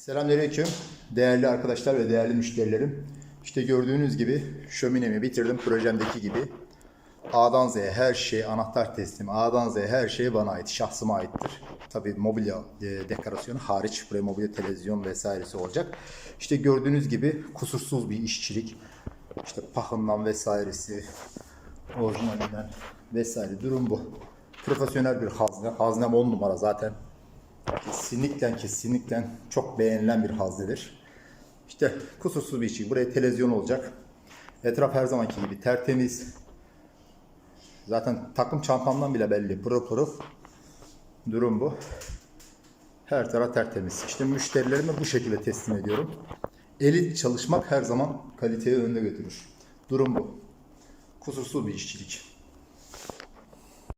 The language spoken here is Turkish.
Selamünaleyküm değerli arkadaşlar ve değerli müşterilerim. İşte gördüğünüz gibi şöminemi bitirdim projemdeki gibi. A'dan Z'ye her şey, anahtar teslim, A'dan Z'ye her şey bana ait, şahsıma aittir. Tabii mobilya dekorasyonu hariç, buraya mobilya televizyon vesairesi olacak. İşte gördüğünüz gibi kusursuz bir işçilik. İşte pahından vesairesi, orijinalinden vesaire, durum bu. Profesyonel bir hazne. Haznem 10 numara zaten. Kesinlikle çok beğenilen bir haznedir. İşte kusursuz bir işçilik. Buraya televizyon olacak. Etraf her zamanki gibi tertemiz. Zaten takım çantamdan bile belli. Pırıl pırıl. Durum bu. Her taraf tertemiz. İşte müşterilerime bu şekilde teslim ediyorum. Elit çalışmak her zaman kaliteyi önde götürür. Durum bu. Kusursuz bir işçilik.